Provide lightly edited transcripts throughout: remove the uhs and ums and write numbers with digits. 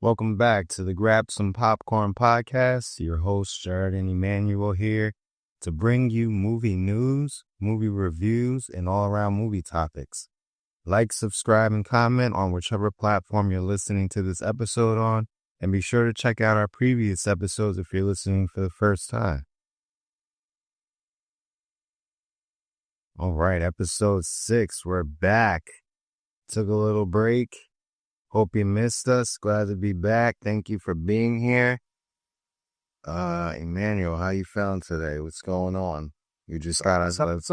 Welcome back to the Grab Some Popcorn podcast. Your host, Jared and Emmanuel, here to bring you movie news, movie reviews, and all around movie topics. Like, subscribe, and comment on whichever platform you're listening to this episode on. And be sure to check out our previous episodes if you're listening for the first time. All right, episode 6. We're back. Took a little break. Hope you missed us. Glad to be back. Thank you for being here. Emmanuel, how you feeling today? What's going on? You just got out of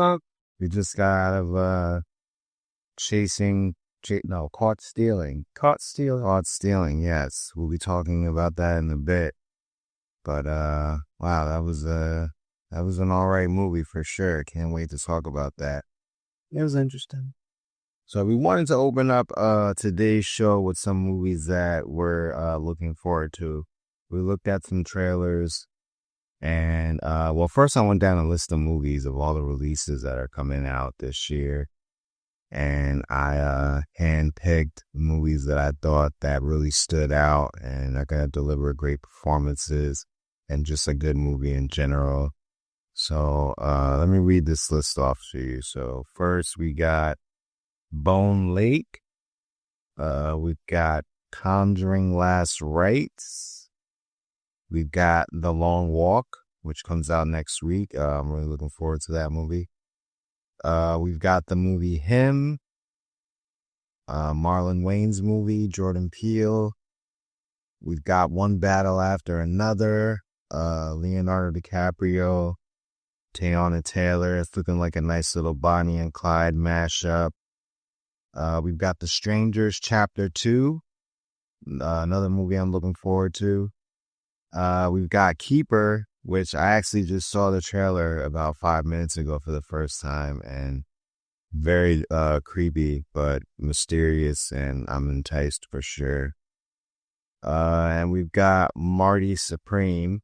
caught stealing. Caught stealing, yes. We'll be talking about that in a bit. But wow, that was an alright movie for sure. Can't wait to talk about that. It was interesting. So we wanted to open up today's show with some movies that we're looking forward to. We looked at some trailers, and first I went down a list of movies of all the releases that are coming out this year, and I handpicked movies that I thought that really stood out and are going to deliver great performances and just a good movie in general. So let me read this list off to you. So first we got Bone Lake. We've got Conjuring Last Rites. We've got The Long Walk, which comes out next week. I'm really looking forward to that movie. We've got the movie Him, Marlon Wayne's movie, Jordan Peele. We've got One Battle After Another, Leonardo DiCaprio, Teyana Taylor. It's looking like a nice little Bonnie and Clyde mashup. We've got The Strangers Chapter 2, another movie I'm looking forward to. We've got Keeper, which I actually just saw the trailer about 5 minutes ago for the first time, and very creepy but mysterious, and I'm enticed for sure. And we've got Marty Supreme.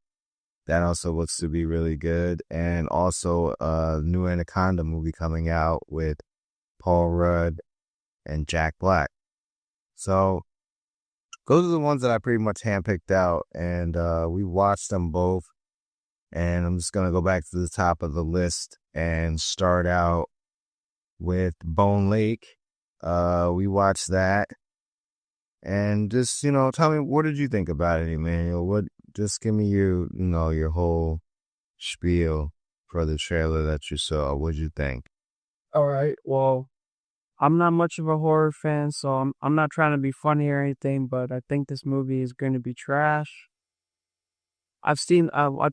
That also looks to be really good. And also a new Anaconda movie coming out with Paul Rudd and Jack Black. So those are the ones that I pretty much handpicked out, and we watched them both. And I'm just going to go back to the top of the list and start out with Bone Lake. We watched that. And just, tell me, what did you think about it, Emmanuel? Just give me your whole spiel for the trailer that you saw. What'd you think? All right. Well, I'm not much of a horror fan, so I'm not trying to be funny or anything, but I think this movie is going to be trash. I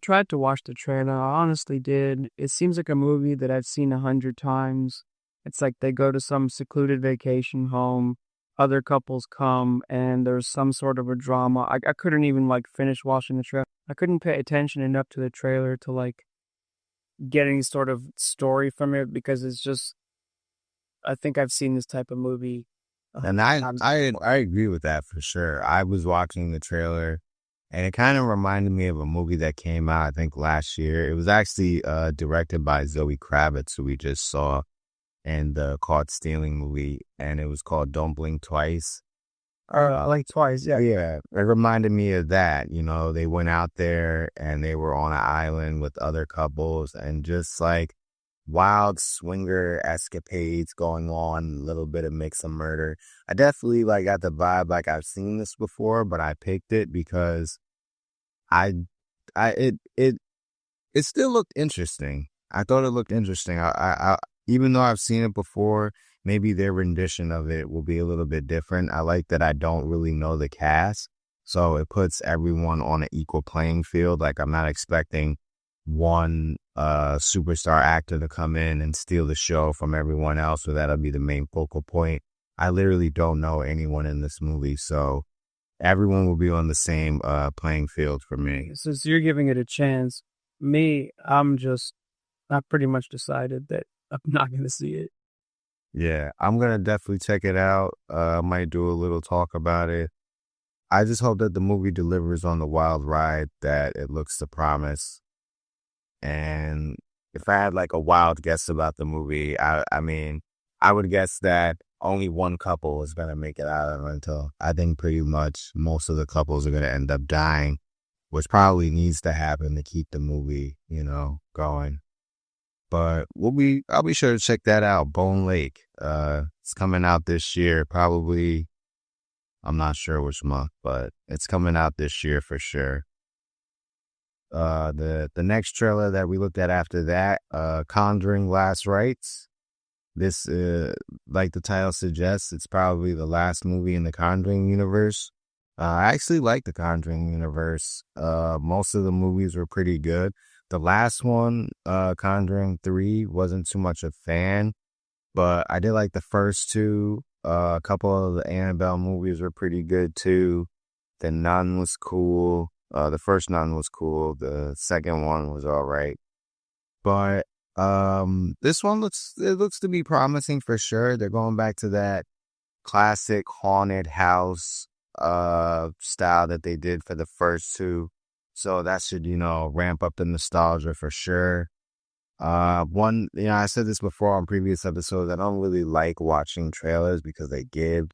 tried to watch the trailer. I honestly did. It seems like a movie that I've seen 100 times. It's like they go to some secluded vacation home. Other couples come, and there's some sort of a drama. I couldn't even finish watching the trailer. I couldn't pay attention enough to the trailer to get any sort of story from it, because it's just, I think I've seen this type of movie. And I agree with that for sure. I was watching the trailer, and it kind of reminded me of a movie that came out, I think, last year. It was actually directed by Zoe Kravitz, who we just saw in the Caught Stealing movie, and it was called Don't Blink Twice. Twice, yeah. Yeah, it reminded me of that. They went out there and they were on an island with other couples, and just wild swinger escapades going on, a little bit of mix of murder. I definitely got the vibe I've seen this before, but I picked it because it still looked interesting. I thought it looked interesting. I even though I've seen it before, maybe their rendition of it will be a little bit different. I like that I don't really know the cast, so it puts everyone on an equal playing field. I'm not expecting one superstar actor to come in and steal the show from everyone else, so that'll be the main focal point. I literally don't know anyone in this movie, so everyone will be on the same playing field for me. So you're giving it a chance. Me, I pretty much decided that I'm not going to see it. Yeah, I'm going to definitely check it out. I might do a little talk about it. I just hope that the movie delivers on the wild ride that it looks to promise. And if I had a wild guess about the movie, I would guess that only one couple is gonna make it out of the rental. I think pretty much most of the couples are gonna end up dying, which probably needs to happen to keep the movie, going. But I'll be sure to check that out. Bone Lake. It's coming out this year, probably. I'm not sure which month, but it's coming out this year for sure. The next trailer that we looked at after that, Conjuring Last Rites. This, like the title suggests, it's probably the last movie in the Conjuring universe. I actually like the Conjuring universe. Most of the movies were pretty good. The last one, Conjuring 3, wasn't too much a fan, but I did like the first two. A couple of the Annabelle movies were pretty good too. The Nun was cool. The first Nun was cool. The second one was all right. But this one looks to be promising for sure. They're going back to that classic haunted house style that they did for the first two. So that should, ramp up the nostalgia for sure. I said this before on previous episodes. I don't really like watching trailers because they give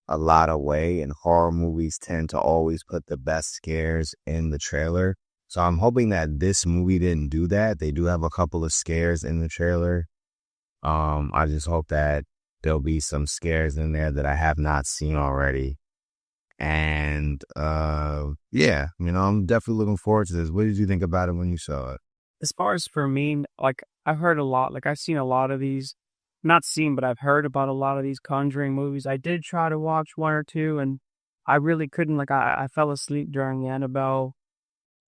a lot away, and horror movies tend to always put the best scares in the trailer. So I'm hoping that this movie didn't do that. They do have a couple of scares in the trailer. I just hope that there'll be some scares in there that I have not seen already. And yeah, I'm definitely looking forward to this. What did you think about it when you saw it? As far as for me, like I've heard a lot, like I've seen a lot of these, not seen, but I've heard about a lot of these Conjuring movies. I did try to watch one or two, and I really couldn't. Like I fell asleep during Annabelle.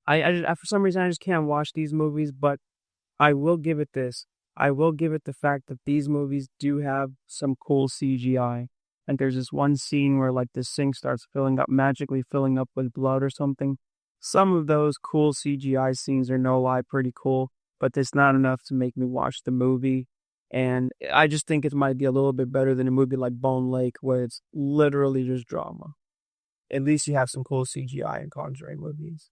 For some reason I just can't watch these movies, but I will give it this. I will give it the fact that these movies do have some cool CGI. And there's this one scene where like this sink starts magically filling up with blood or something. Some of those cool CGI scenes are no lie pretty cool, but it's not enough to make me watch the movie. And I just think it might be a little bit better than a movie like Bone Lake, where it's literally just drama. At least you have some cool CGI in Conjuring movies.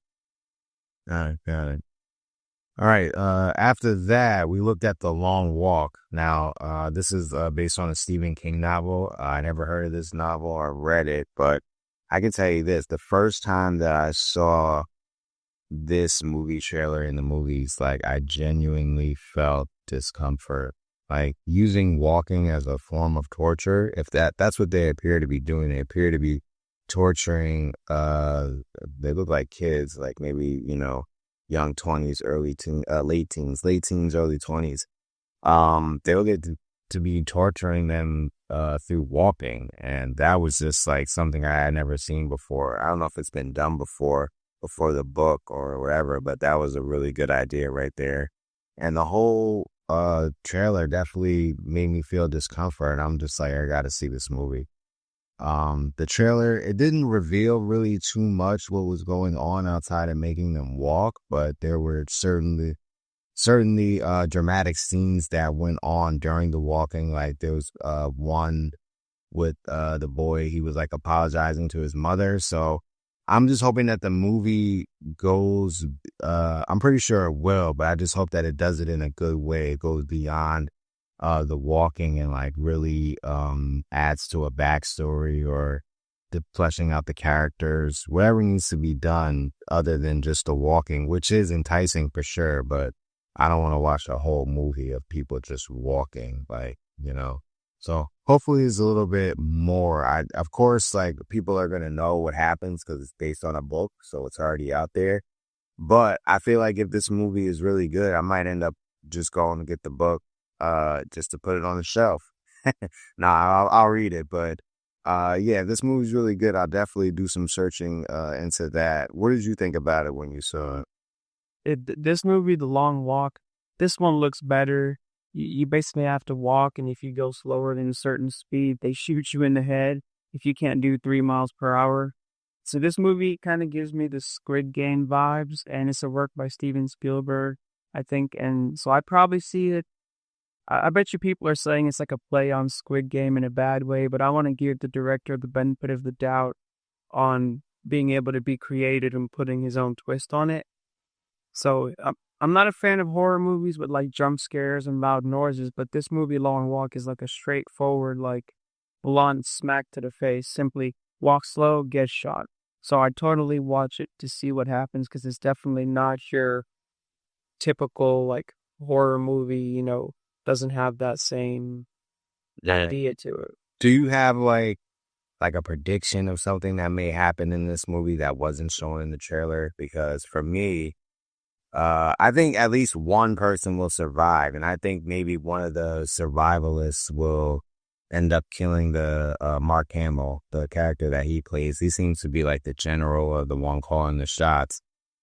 Got it. All right. After that, we looked at The Long Walk. Now, this is based on a Stephen King novel. I never heard of this novel or read it, but I can tell you this: the first time that I saw this movie trailer in the movies, like I genuinely felt discomfort. Like using walking as a form of torture. If that's what they appear to be doing, they appear to be torturing. They look like kids, like maybe young 20s, late teens, early 20s. They'll get to be torturing them through walking, and that was just like something I had never seen before. I don't know if it's been done before the book or whatever, but that was a really good idea right there. And the whole trailer definitely made me feel discomfort, and I'm just like, I gotta see this movie. The trailer, it didn't reveal really too much what was going on outside of making them walk, but there were certainly dramatic scenes that went on during the walking. Like there was one with the boy, he was like apologizing to his mother. So I'm just hoping that the movie goes, I'm pretty sure it will, but I just hope that it does it in a good way. It goes beyond the walking and like really adds to a backstory or the fleshing out the characters, whatever needs to be done other than just the walking, which is enticing for sure, but I don't want to watch a whole movie of people just walking, So hopefully it's a little bit more. Of course, like people are going to know what happens because it's based on a book, so it's already out there. But I feel like if this movie is really good, I might end up just going to get the book just to put it on the shelf. I'll read it, but yeah, if this movie's really good, I'll definitely do some searching into that. What did you think about it when you saw it? This movie, The Long Walk, this one looks better. You basically have to walk, and if you go slower than a certain speed, they shoot you in the head if you can't do 3 miles per hour. So this movie kind of gives me the Squid Game vibes, and it's a work by Steven Spielberg, I think. And so I'd probably see it. I bet you people are saying it's like a play on Squid Game in a bad way, but I want to give the director the benefit of the doubt on being able to be creative and putting his own twist on it. So I'm not a fan of horror movies with like jump scares and loud noises, but this movie Long Walk is like a straightforward, like blunt smack to the face. Simply walk slow, get shot. So I totally watch it to see what happens because it's definitely not your typical like horror movie, doesn't have that same Yeah. idea to it. Do you have like a prediction of something that may happen in this movie that wasn't shown in the trailer? Because for me, I think at least one person will survive, and I think maybe one of the survivalists will end up killing the Mark Hamill, the character that he plays. He seems to be like the general or the one calling the shots.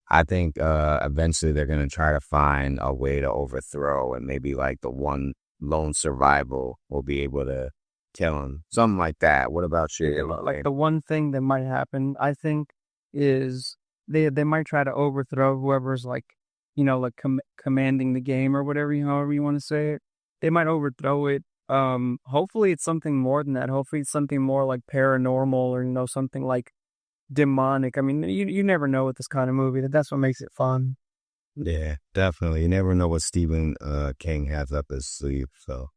I think eventually they're gonna try to find a way to overthrow, and maybe like the one lone survival will be able to kill him, something like that. What about you? Like the one thing that might happen, I think, is they might try to overthrow whoever's like, like commanding the game or whatever, however you want to say it. They might overthrow it. Hopefully it's something more than that. Hopefully it's something more like paranormal or something like demonic. I mean, you never know with this kind of movie. That's what makes it fun. Yeah, definitely. You never know what Stephen King has up his sleeve. So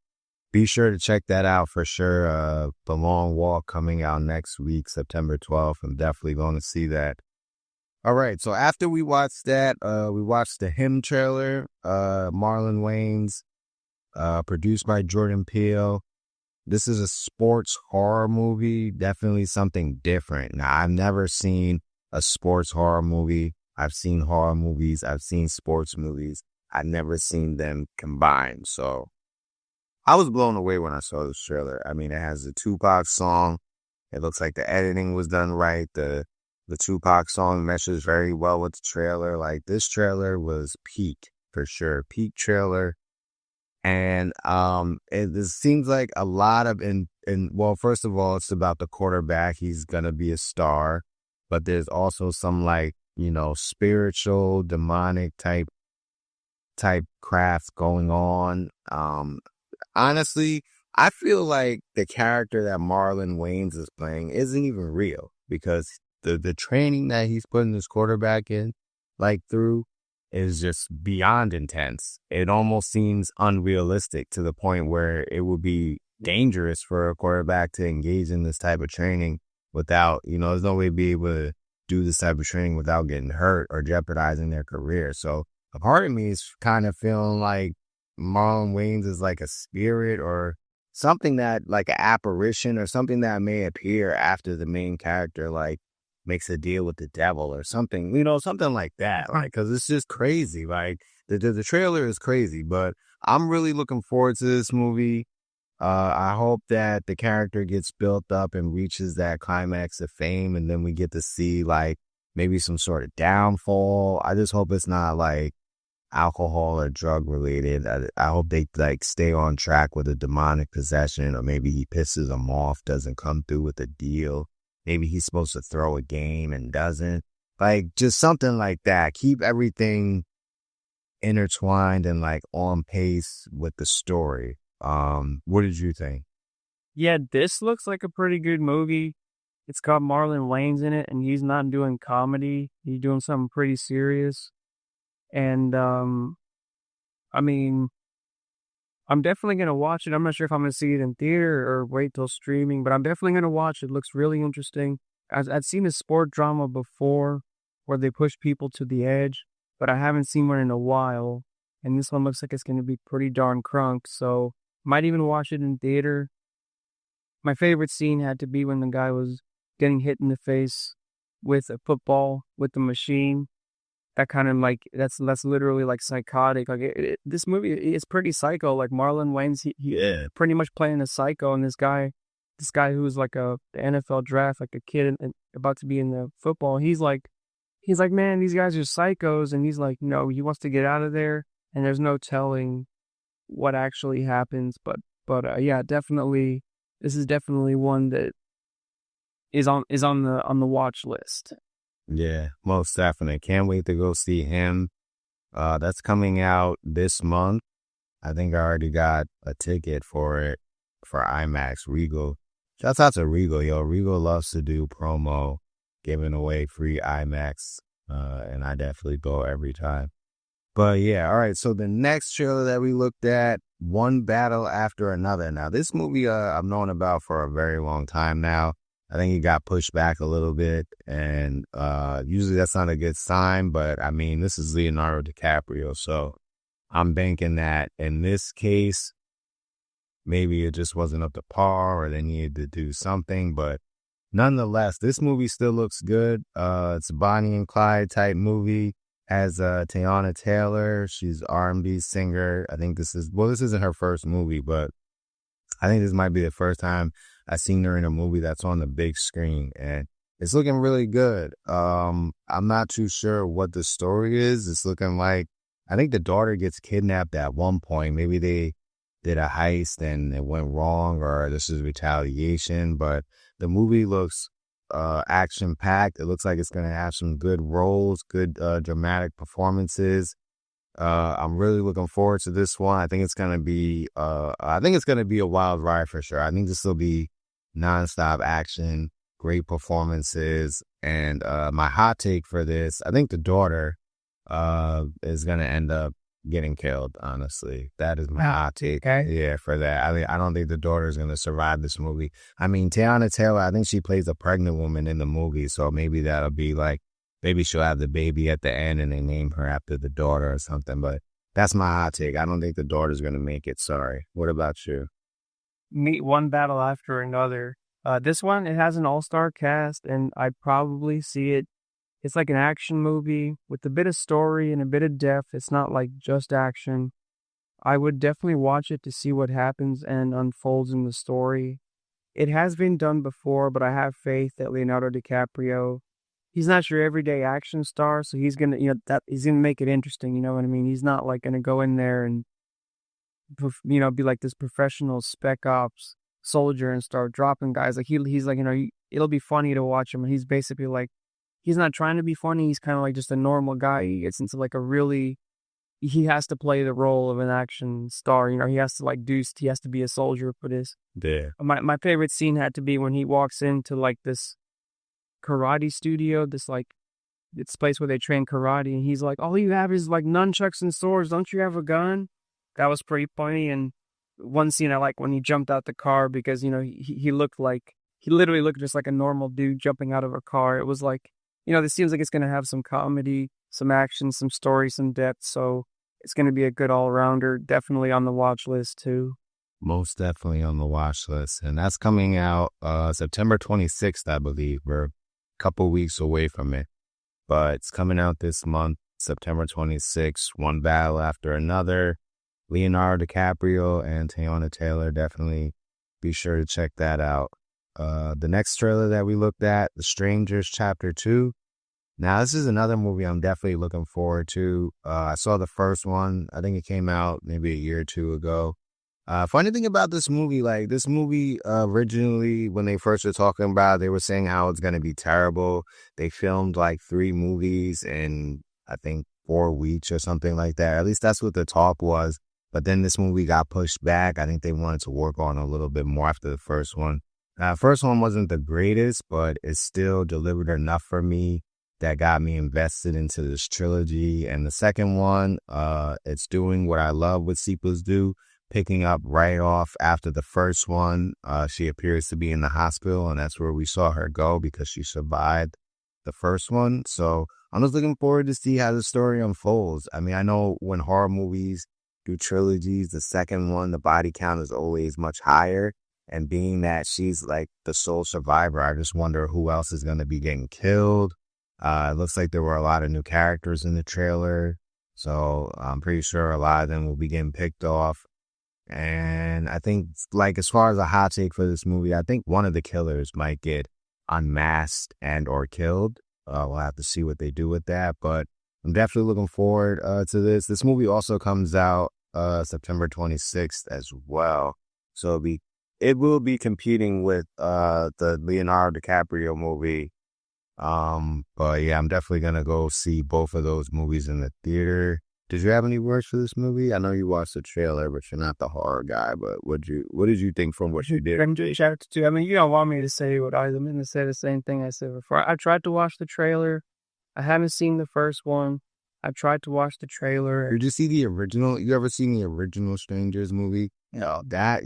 be sure to check that out for sure. The Long Walk coming out next week, September 12th. I'm definitely going to see that. All right. So after we watched that, we watched the Him trailer, Marlon Wayans, produced by Jordan Peele. This is a sports horror movie, definitely something different. Now, I've never seen a sports horror movie. I've seen horror movies. I've seen sports movies. I've never seen them combined. So I was blown away when I saw this trailer. I mean, it has a Tupac song. It looks like the editing was done right. The Tupac song meshes very well with the trailer. Like, this trailer was peak for sure. Peak trailer. And it seems like a lot of well, first of all, it's about the quarterback. He's gonna be a star, but there's also some like, spiritual, demonic type crafts going on. Honestly, I feel like the character that Marlon Wayans is playing isn't even real, because the training that he's putting this quarterback in, like, through, is just beyond intense. It almost seems unrealistic to the point where it would be dangerous for a quarterback to engage in this type of training without, there's no way to be able to do this type of training without getting hurt or jeopardizing their career. So a part of me is kind of feeling like Marlon Wayans is like a spirit or something, that like an apparition or something that may appear after the main character, like, makes a deal with the devil or something, something like that. Like, cause it's just crazy. Like, the trailer is crazy, but I'm really looking forward to this movie. I hope that the character gets built up and reaches that climax of fame, and then we get to see like maybe some sort of downfall. I just hope it's not like alcohol or drug related. I hope they like stay on track with a demonic possession, or maybe he pisses them off, doesn't come through with a deal. Maybe he's supposed to throw a game and doesn't. Like, just something like that. Keep everything intertwined and like on pace with the story. What did you think? Yeah, this looks like a pretty good movie. It's got Marlon Wayans in it, and he's not doing comedy. He's doing something pretty serious. And I mean, I'm definitely going to watch it. I'm not sure if I'm going to see it in theater or wait till streaming, but I'm definitely going to watch it. It looks really interesting. I've seen a sport drama before where they push people to the edge, but I haven't seen one in a while. And this one looks like it's going to be pretty darn crunk. So might even watch it in theater. My favorite scene had to be when the guy was getting hit in the face with a football with the machine. That kind of like, that's literally like psychotic. Like, this movie is pretty psycho. Like, Marlon Wayans, he pretty much playing a psycho, and this guy who's like the NFL draft, like a kid and about to be in the football. He's like, man, these guys are psychos, and he's like, no, he wants to get out of there, and there's no telling what actually happens. But yeah, definitely, this is definitely one that is on the watch list. Yeah, most definitely. Can't wait to go see him. That's coming out this month. I think I already got a ticket for it for IMAX. Regal. Shouts out to Regal, yo. Regal loves to do promo, giving away free IMAX. And I definitely go every time. But yeah, all right. So the next trailer that we looked at One Battle After Another. Now, this movie I've known about for a very long time now. I think it got pushed back a little bit, and usually that's not a good sign, but I mean, this is Leonardo DiCaprio, so I'm banking that in this case, maybe it just wasn't up to par or they needed to do something, but nonetheless, this movie still looks good. It's a Bonnie and Clyde type movie. Has Teyana Taylor. She's R&B singer. I think this isn't her first movie, but I think this might be the first time I've seen her in a movie that's on the big screen, and it's looking really good. I'm not too sure what the story is. It's looking like, I think the daughter gets kidnapped at one point. Maybe they did a heist and it went wrong, or this is retaliation, but the movie looks action packed. It looks like it's going to have some good roles, good dramatic performances. I'm really looking forward to this one. I think it's going to be a wild ride for sure. I think this will be nonstop action, great performances. And my hot take for this, I think the daughter is going to end up getting killed, honestly. That is my hot take. Okay. Yeah, for that. I mean, I don't think the daughter is going to survive this movie. I mean, Teyana Taylor, I think she plays a pregnant woman in the movie, so maybe that'll be like, maybe she'll have the baby at the end and they name her after the daughter or something, but that's my hot take. I don't think the daughter's going to make it. Sorry. What about you? Meet One Battle After Another. This one, it has an all-star cast, and I'd probably see it. It's like an action movie with a bit of story and a bit of depth. It's not like just action. I would definitely watch it to see what happens and unfolds in the story. It has been done before, but I have faith that Leonardo DiCaprio, he's not your everyday action star, so he's gonna, he's gonna make it interesting. You know what I mean? He's not like gonna go in there and, be like this professional spec ops soldier and start dropping guys. Like he's like, it'll be funny to watch him. And he's basically like, he's not trying to be funny. He's kind of like just a normal guy. He gets into like he has to play the role of an action star. He has to be a soldier for this. Yeah. My favorite scene had to be when he walks into like this karate studio, it's place where they train karate, and he's like, all you have is like nunchucks and swords. Don't you have a gun? That was pretty funny. And one scene I like when he jumped out the car, because, he literally looked just like a normal dude jumping out of a car. It was like, this seems like it's going to have some comedy, some action, some story, some depth. So it's going to be a good all-rounder. Definitely on the watch list too. Most definitely on the watch list. And that's coming out September 26th, I believe. We're a couple weeks away from it. But it's coming out this month, September 26th. One Battle After Another. Leonardo DiCaprio and Teyana Taylor. Definitely be sure to check that out. The next trailer that we looked at, The Strangers Chapter 2. Now, this is another movie I'm definitely looking forward to. I saw the first one. I think it came out maybe a year or two ago. Funny thing about this movie, originally, when they first were talking about it, they were saying how it's going to be terrible. They filmed like 3 movies in, I think, 4 weeks or something like that. At least that's what the talk was. But then this movie got pushed back. I think they wanted to work on a little bit more after the first one. First one wasn't the greatest, but it still delivered enough for me that got me invested into this trilogy. And the second one, it's doing what I love what sequels do, picking up right off after the first one. She appears to be in the hospital, and that's where we saw her go because she survived the first one. So I'm just looking forward to see how the story unfolds. I mean, I know when horror movies do trilogies, the second one, the body count is always much higher. And being that she's like the sole survivor, I just wonder who else is going to be getting killed. It looks like there were a lot of new characters in the trailer. So I'm pretty sure a lot of them will be getting picked off. And I think, like, as far as a hot take for this movie, I think one of the killers might get unmasked and or killed. We'll have to see what they do with that. But I'm definitely looking forward to this. This movie also comes out September 26th as well. So it will be competing with the Leonardo DiCaprio movie. But yeah, I'm definitely gonna go see both of those movies in the theater. Did you have any words for this movie? I know you watched the trailer, but you're not the horror guy. But what did you think from what you did? Shout out to, I mean, you don't want me to say what I'm going to say the same thing I said before. I tried to watch the trailer. I haven't seen the first one. I tried to watch the trailer. Did you see the original? You ever seen the original Strangers movie? That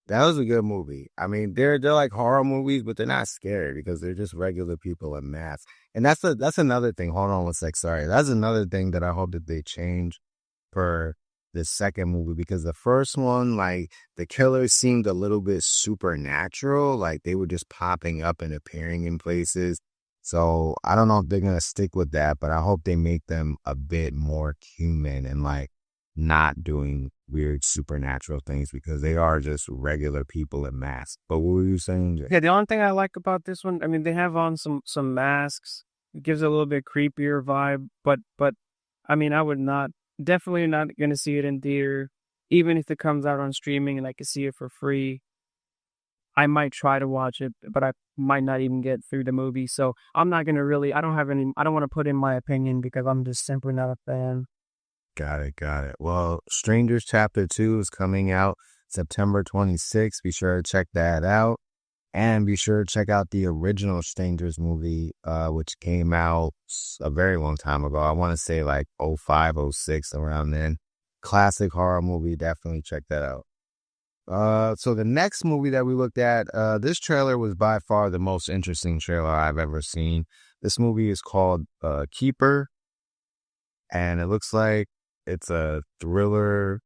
was a good movie. I mean, they're like horror movies, but they're not scary because they're just regular people in masks. And that's another thing. Hold on one sec. Sorry, that's another thing that I hope that they change for the second movie, because the first one, like, the killers seemed a little bit supernatural, like they were just popping up and appearing in places. So I don't know if they're gonna stick with that, but I hope they make them a bit more human and like not doing weird supernatural things, because they are just regular people in masks. But what were you saying, Jay? Yeah, the only thing I like about this one, I mean, they have on some masks. It gives it a little bit creepier vibe, but I mean, I would not, definitely not going to see it in theater. Even if it comes out on streaming and I can see it for free, I might try to watch it, but I might not even get through the movie. So I'm not going to really, I don't want to put in my opinion because I'm just simply not a fan. Got it. Well, Strangers Chapter 2 is coming out September 26th. Be sure to check that out. And be sure to check out the original Strangers movie, which came out a very long time ago. I want to say like 05, 06, around then. Classic horror movie. Definitely check that out. So the next movie that we looked at, this trailer was by far the most interesting trailer I've ever seen. This movie is called Keeper. And it looks like it's a thriller.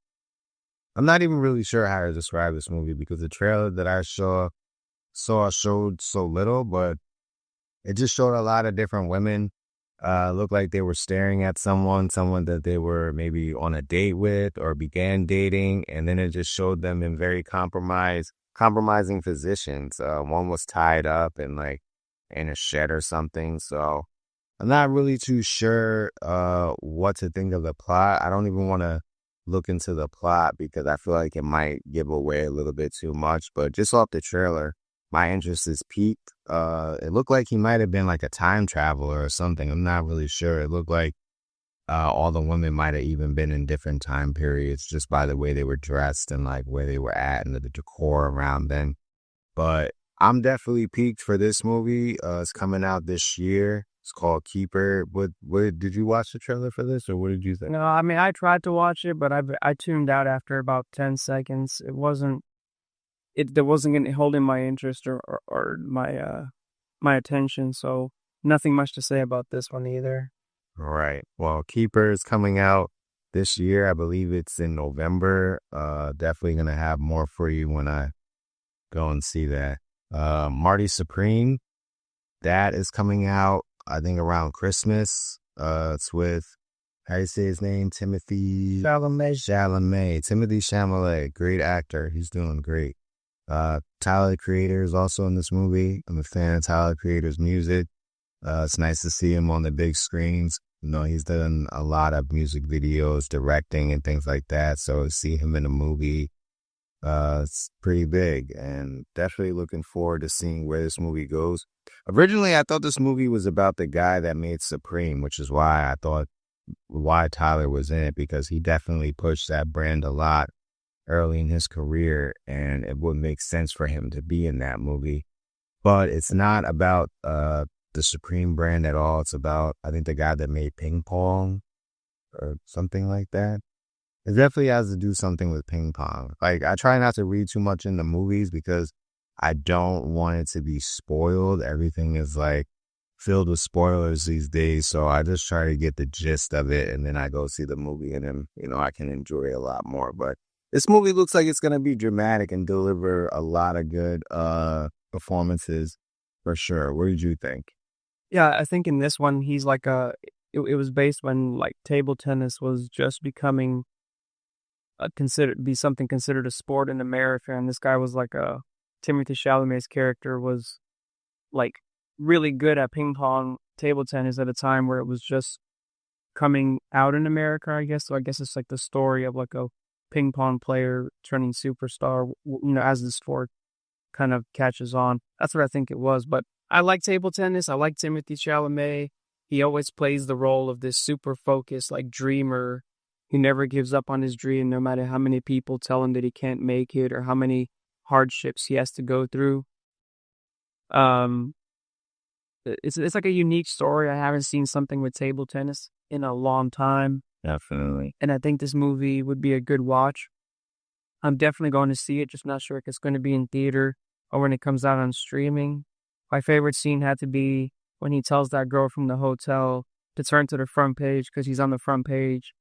I'm not even really sure how to describe this movie because the trailer that I showed so little, but it just showed a lot of different women. Looked like they were staring at someone that they were maybe on a date with or began dating, and then it just showed them in very compromising positions. One was tied up and like in a shed or something. So I'm not really too sure what to think of the plot. I don't even want to look into the plot because I feel like it might give away a little bit too much. But just off the trailer, my interest is piqued. It looked like he might have been like a time traveler or something. I'm not really sure. It looked like all the women might have even been in different time periods just by the way they were dressed and like where they were at and the decor around then. But I'm definitely piqued for this movie. It's coming out this year. It's called Keeper. What did you watch the trailer for this, or what did you think? No, I mean, I tried to watch it, but I tuned out after about 10 seconds. It wasn't holding my interest or my attention, so nothing much to say about this one either. All right. Well, Keeper is coming out this year. I believe it's in November. Definitely gonna have more for you when I go and see that. Marty Supreme, that is coming out, I think, around Christmas. It's with, how do you say his name? Timothy Chalamet. Timothy Chalamet, great actor. He's doing great. Tyler the Creator is also in this movie. I'm a fan of Tyler the Creator's music. It's nice to see him on the big screens. You know, he's done a lot of music videos, directing, and things like that. So to see him in a movie, it's pretty big, and definitely looking forward to seeing where this movie goes. Originally, I thought this movie was about the guy that made Supreme, which is why I thought why Tyler was in it, because he definitely pushed that brand a lot early in his career, and it would make sense for him to be in that movie. But it's not about the Supreme brand at all. It's about, I think, the guy that made Ping Pong or something like that. It definitely has to do something with ping pong. Like, I try not to read too much in the movies because I don't want it to be spoiled. Everything is like filled with spoilers these days. So I just try to get the gist of it, and then I go see the movie, and then, you know, I can enjoy it a lot more. But this movie looks like it's going to be dramatic and deliver a lot of good performances for sure. What did you think? Yeah, I think in this one, he's like it was based when like table tennis was just becoming considered a sport in America, and this guy was like Timothy Chalamet's character was like really good at ping pong table tennis at a time where it was just coming out in America, I guess. So I guess it's like the story of like a ping pong player turning superstar, you know, as the sport kind of catches on. That's what I think it was. But I like table tennis. I like Timothy Chalamet. He always plays the role of this super focused, like, dreamer. He never gives up on his dream, no matter how many people tell him that he can't make it or how many hardships he has to go through. it's like a unique story. I haven't seen something with table tennis in a long time, Definitely. and I think this movie would be a good watch. I'm definitely going to see it, just not sure if it's going to be in theater or when it comes out on streaming. My favorite scene had to be when he tells that girl from the hotel to turn to the front page because he's on the front page,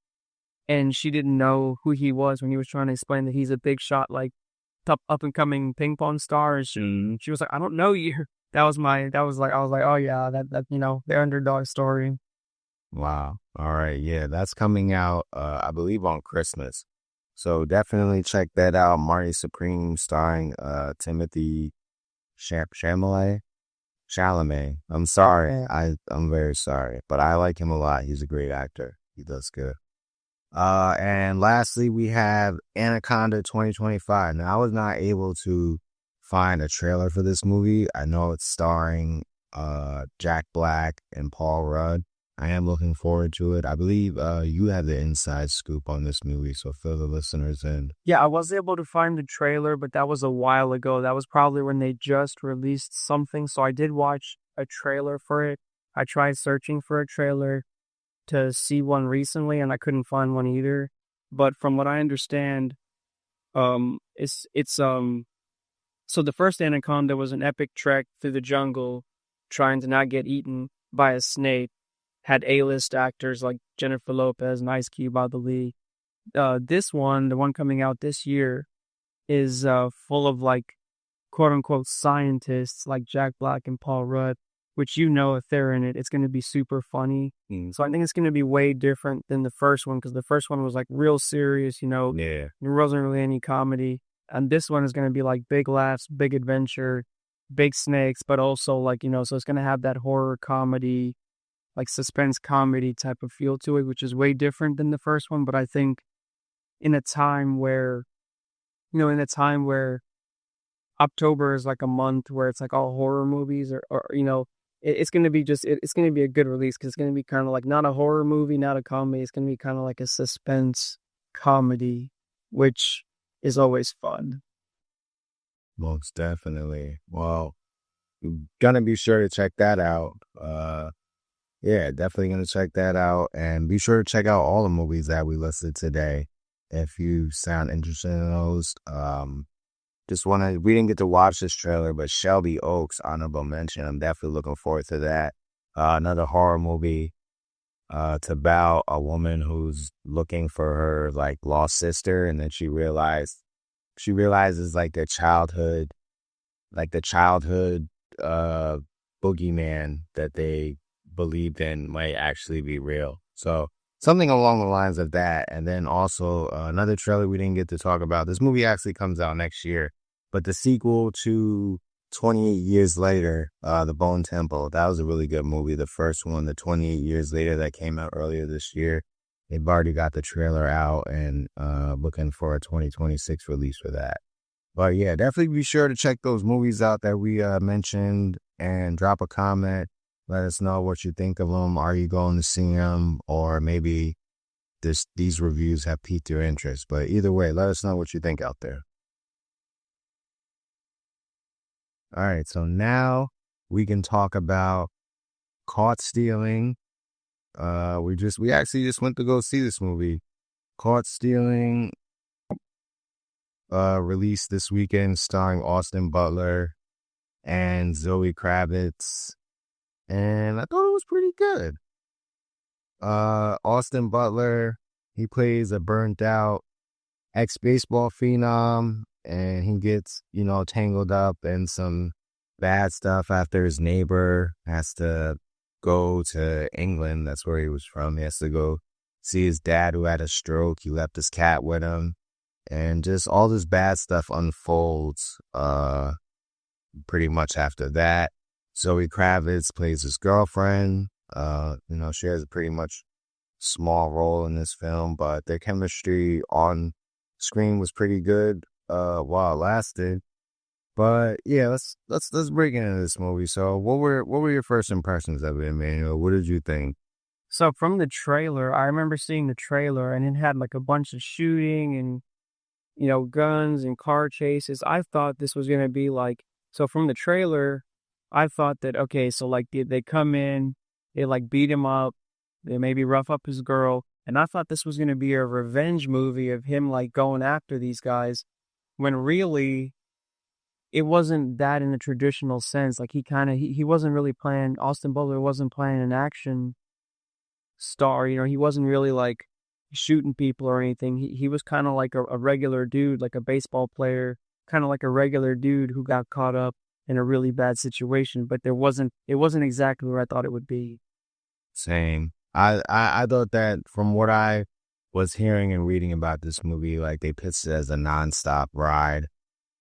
and she didn't know who he was when he was trying to explain that he's a big shot, like top up and coming ping pong star. And she was like, "I don't know you." That was like, I was like, "Oh yeah, that the underdog story." Wow. All right. Yeah, that's coming out, I believe, on Christmas. So definitely check that out. Marty Supreme starring Timothy Chalamet. Chalamet. I'm sorry. I'm very sorry, but I like him a lot. He's a great actor. He does good. And lastly, we have Anaconda 2025. Now, I was not able to find a trailer for this movie. I know it's starring Jack Black and Paul Rudd. I am looking forward to it. I believe you have the inside scoop on this movie, so fill the listeners in. Yeah, I was able to find the trailer, but that was a while ago. That was probably when they just released something. So I did watch a trailer for it. I tried searching for a trailer to see one recently, and I couldn't find one either. But from what I understand, it's so the first Anaconda was an epic trek through the jungle, trying to not get eaten by a snake. Had A-list actors like Jennifer Lopez and Ice Cube, I believe. This one, the one coming out this year, is full of like quote unquote scientists like Jack Black and Paul Rudd, which if they're in it, it's going to be super funny. So I think it's going to be way different than the first one because the first one was like real serious, Yeah. there wasn't really any comedy. And this one is going to be like big laughs, big adventure, big snakes, but also like, so it's going to have that horror comedy, like suspense comedy type of feel to it, which is way different than the first one. But I think in a time where, October is like a month where it's like all horror movies or it's going to be it's going to be a good release because it's going to be kind of like not a horror movie, not a comedy. It's going to be kind of like a suspense comedy, which is always fun. Most definitely. Well, gonna be sure to check that out. Yeah, definitely gonna check that out, and be sure to check out all the movies that we listed today if you sound interested in those. We didn't get to watch this trailer, but Shelby Oaks, honorable mention. I'm definitely looking forward to that. Another horror movie. It's about a woman who's looking for her like lost sister, and then she realizes like the childhood boogeyman that they believed in might actually be real. So something along the lines of that. And then also another trailer we didn't get to talk about. This movie actually comes out next year, but the sequel to 28 Years Later, The Bone Temple, that was a really good movie. The first one, the 28 Years Later, that came out earlier this year. They've already got the trailer out and looking for a 2026 release for that. But yeah, definitely be sure to check those movies out that we mentioned and drop a comment. Let us know what you think of them. Are you going to see them? Or maybe these reviews have piqued your interest. But either way, let us know what you think out there. All right, so now we can talk about Caught Stealing. We actually just went to go see this movie. Caught Stealing, released this weekend, starring Austin Butler and Zoe Kravitz. And I thought it was pretty good. Austin Butler, he plays a burnt out ex-baseball phenom, and he gets, tangled up in some bad stuff after his neighbor has to go to England. That's where he was from. He has to go see his dad who had a stroke. He left his cat with him, and just all this bad stuff unfolds pretty much after that. Zoe Kravitz plays his girlfriend. She has a pretty much small role in this film, but their chemistry on screen was pretty good while it lasted. But yeah, let's break into this movie. So what were your first impressions of it, Emmanuel? What did you think? So from the trailer, I remember seeing the trailer and it had like a bunch of shooting and guns and car chases. I thought this was going to be like, so from the trailer, I thought that, okay, so like they come in, they like beat him up, they maybe rough up his girl, and I thought this was going to be a revenge movie of him like going after these guys, when really it wasn't that in the traditional sense. Like he wasn't really playing, Austin Butler wasn't playing an action star, he wasn't really like shooting people or anything. He was kind of like a regular dude, like a baseball player, kind of like a regular dude who got caught up in a really bad situation, but it wasn't exactly where I thought it would be. Same. I thought that from what I was hearing and reading about this movie, like they pitched it as a nonstop ride.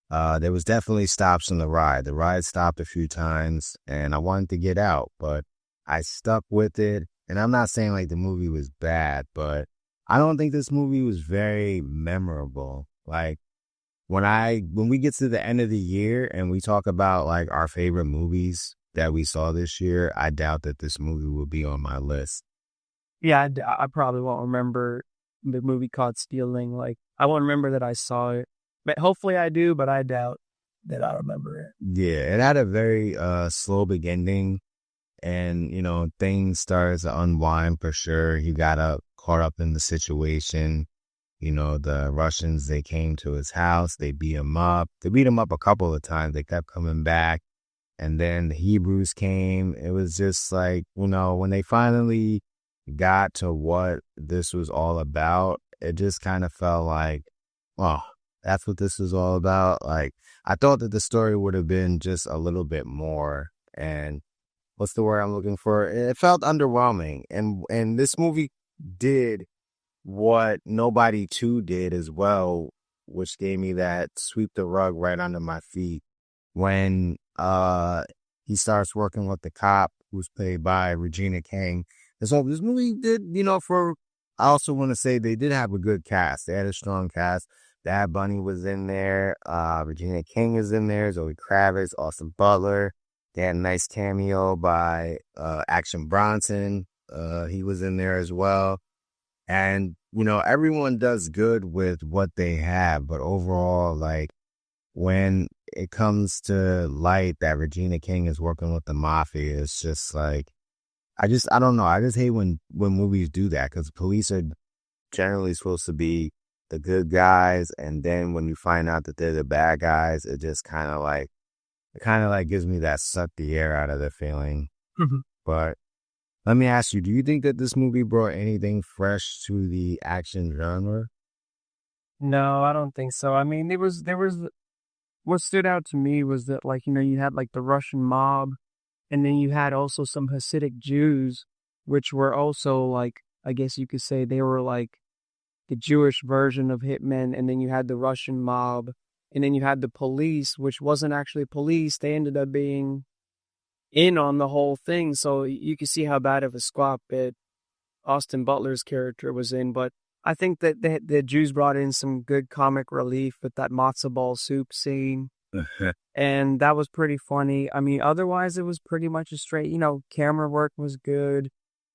There was definitely stops on the ride. The ride stopped a few times and I wanted to get out, but I stuck with it. And I'm not saying like the movie was bad, but I don't think this movie was very memorable. Like when we get to the end of the year and we talk about like our favorite movies that we saw this year, I doubt that this movie will be on my list. Yeah, I probably won't remember the movie Caught Stealing. Like, I won't remember that I saw it. But hopefully I do, but I doubt that I remember it. Yeah, it had a very slow beginning and, things started to unwind for sure. He got caught up in the situation. The Russians, they came to his house. They beat him up. They beat him up a couple of times. They kept coming back. And then the Hebrews came. It was just like, when they finally got to what this was all about, it just kind of felt like, oh, that's what this is all about. Like, I thought that the story would have been just a little bit more. And what's the word I'm looking for? It felt underwhelming. And this movie did what Nobody 2 did as well, which gave me that sweep the rug right under my feet when he starts working with the cop who's played by Regina King. And so this movie did, I also want to say they did have a good cast. They had a strong cast. Bad Bunny was in there. Regina King is in there. Zoe Kravitz, Austin Butler. They had a nice cameo by Action Bronson. He was in there as well. And, everyone does good with what they have. But overall, like, when it comes to light that Regina King is working with the mafia, it's just like, I don't know. I just hate when movies do that, because police are generally supposed to be the good guys. And then when you find out that they're the bad guys, it just kind of like gives me that suck the air out of the feeling. But let me ask you, do you think that this movie brought anything fresh to the action genre? No, I don't think so. I mean, there was what stood out to me was that, like, you had like the Russian mob, and then you had also some Hasidic Jews, which were also like, I guess you could say they were like the Jewish version of hitmen. And then you had the Russian mob, and then you had the police, which wasn't actually police. They ended up being in on the whole thing. So you can see how bad of a squad bit Austin Butler's character was in. But I think that the Jews brought in some good comic relief with that matzo ball soup scene. And that was pretty funny. I mean, otherwise it was pretty much a straight, camera work was good.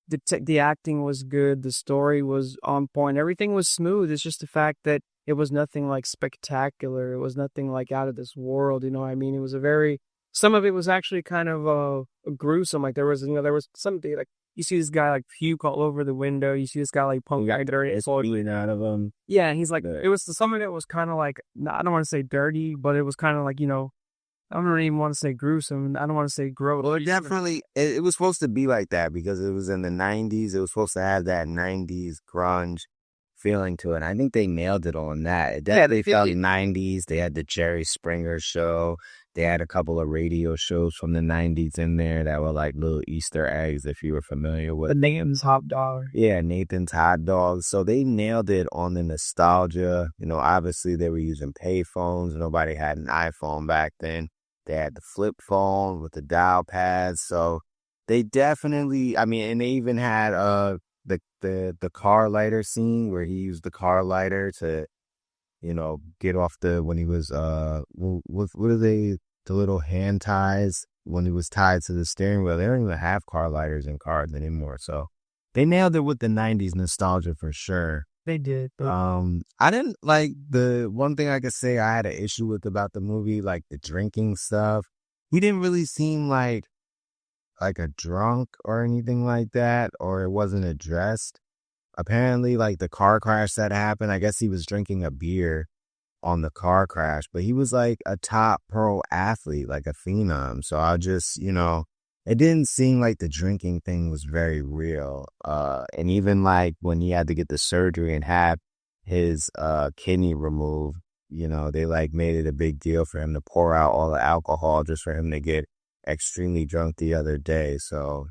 The acting was good. The story was on point. Everything was smooth. It's just the fact that it was nothing like spectacular. It was nothing like out of this world. I mean, it was some of it was actually kind of gruesome. Like there was something like, you see this guy like puke all over the window. You see this guy like punk guy dirty. It's spewing out of him. Yeah, and he's like, it was some of it was kind of like, I don't want to say dirty, but it was kind of like, I don't even want to say gruesome. I don't want to say gross. Well, it was supposed to be like that because it was in the 90s. It was supposed to have that 90s grunge feeling to it. And I think they nailed it on that. It definitely felt 90s. They had the Jerry Springer show. They had a couple of radio shows from the 90s in there that were like little Easter eggs, if you were familiar with. The Nathan's Hot Dog. Yeah, Nathan's Hot Dogs. So they nailed it on the nostalgia. Obviously they were using payphones. Nobody had an iPhone back then. They had the flip phone with the dial pads. So they definitely, and they even had the car lighter scene where he used the car lighter to, get off when he was, what are they, the little hand ties when he was tied to the steering wheel. They don't even have car lighters in cars anymore. So they nailed it with the 90s nostalgia for sure. They did. I didn't like the one thing I could say I had an issue with about the movie, like the drinking stuff. he didn't really seem like a drunk or anything like that, or it wasn't addressed. Apparently, like the car crash that happened, I guess he was drinking a beer on the car crash, but he was like a top pro athlete, like a phenom. So I just, it didn't seem like the drinking thing was very real. And even like when he had to get the surgery and have his kidney removed, they like made it a big deal for him to pour out all the alcohol just for him to get extremely drunk the other day. So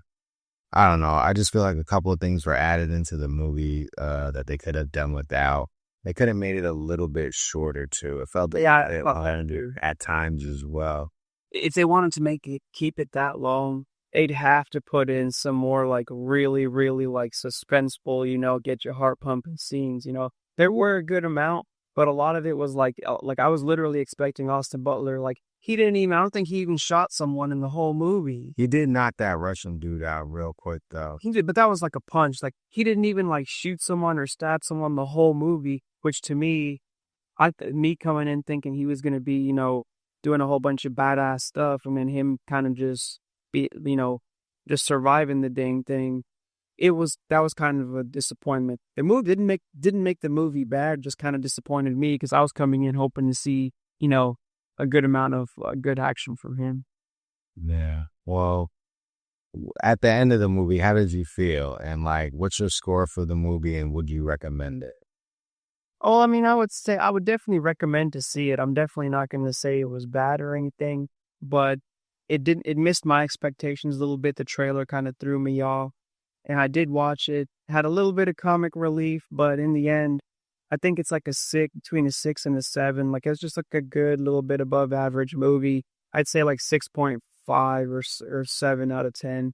I don't know. I just feel like a couple of things were added into the movie that they could have done without. They could have made it a little bit shorter too. It felt like Yeah, they wanted to at times as well. if they wanted to keep it that long, they'd have to put in some more like really, really like suspenseful, get your heart pumping scenes. There were a good amount, but a lot of it was like I was literally expecting Austin Butler. Like he didn't even. I don't think he even shot someone in the whole movie. He did knock that Russian dude out real quick though. He did, but that was like a punch. Like he didn't even like shoot someone or stab someone the whole movie. Which to me, me coming in thinking he was gonna be, doing a whole bunch of badass stuff, and then him kind of just just surviving the dang thing. That was kind of a disappointment. The movie didn't make the movie bad, just kind of disappointed me because I was coming in hoping to see, a good amount of good action from him. Yeah. Well, at the end of the movie, how did you feel? And like, what's your score for the movie and would you recommend it? Oh, I mean, I would say I would definitely recommend to see it. I'm definitely not going to say it was bad or anything, but it missed my expectations a little bit. The trailer kind of threw me off, and I did watch it. Had a little bit of comic relief, but in the end, I think it's like between a 6 and a 7. Like it's just like a good little bit above average movie. I'd say like 6.5 or 7 out of 10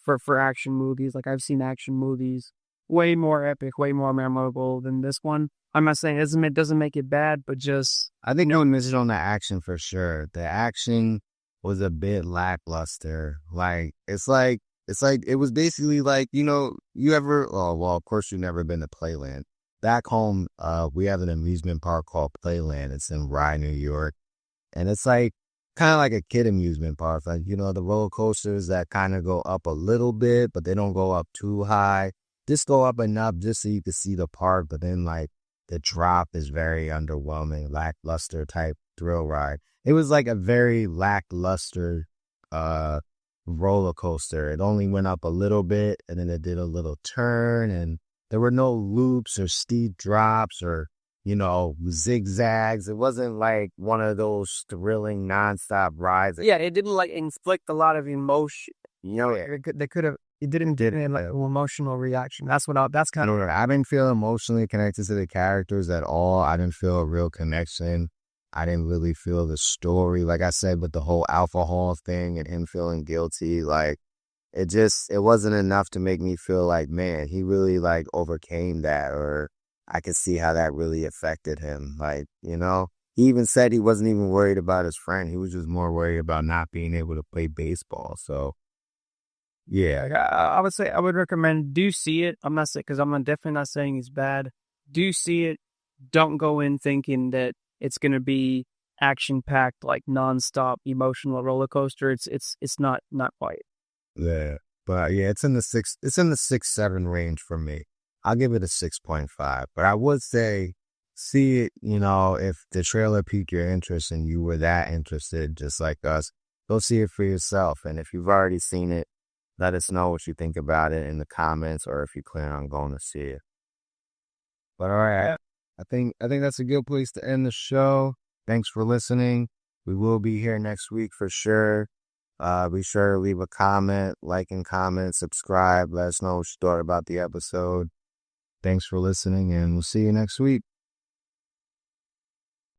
for action movies. Like I've seen action movies way more epic, way more memorable than this one. I'm not saying it doesn't make it bad, but just I think no missed on the action for sure. The action was a bit lackluster. Like it's like it was basically like, you ever of course you've never been to Playland. Back home, we have an amusement park called Playland. It's in Rye, New York. And it's like kind of like a kid amusement park. Like, the roller coasters that kind of go up a little bit, but they don't go up too high. Just go up enough just so you can see the park, but then like the drop is very underwhelming, lackluster type thrill ride. It was like a very lackluster roller coaster. It only went up a little bit and then it did a little turn and there were no loops or steep drops or, zigzags. It wasn't like one of those thrilling nonstop rides. Yeah, it didn't like inflict a lot of emotion. They could have. It didn't like an emotional reaction. That's kind of. I didn't feel emotionally connected to the characters at all. I didn't feel a real connection. I didn't really feel the story. Like I said, with the whole alcohol thing and him feeling guilty, like it wasn't enough to make me feel like, man, he really like overcame that, or I could see how that really affected him. Like, he even said he wasn't even worried about his friend. He was just more worried about not being able to play baseball. So, yeah. I would say I would recommend do see it. I'm not saying because I'm definitely not saying he's bad. Do see it. Don't go in thinking that it's going to be action packed, like nonstop emotional roller coaster. It's not quite. Yeah, but yeah, it's in the 6-7 range for me. I'll give it a 6.5, but I would say see it, if the trailer piqued your interest and you were that interested, just like us, go see it for yourself. And if you've already seen it, let us know what you think about it in the comments or if you plan on going to see it. But all right, I think that's a good place to end the show. Thanks for listening. We will be here next week for sure. Be sure to leave a comment, like and comment, subscribe. Let us know what you thought about the episode. Thanks for listening, and we'll see you next week.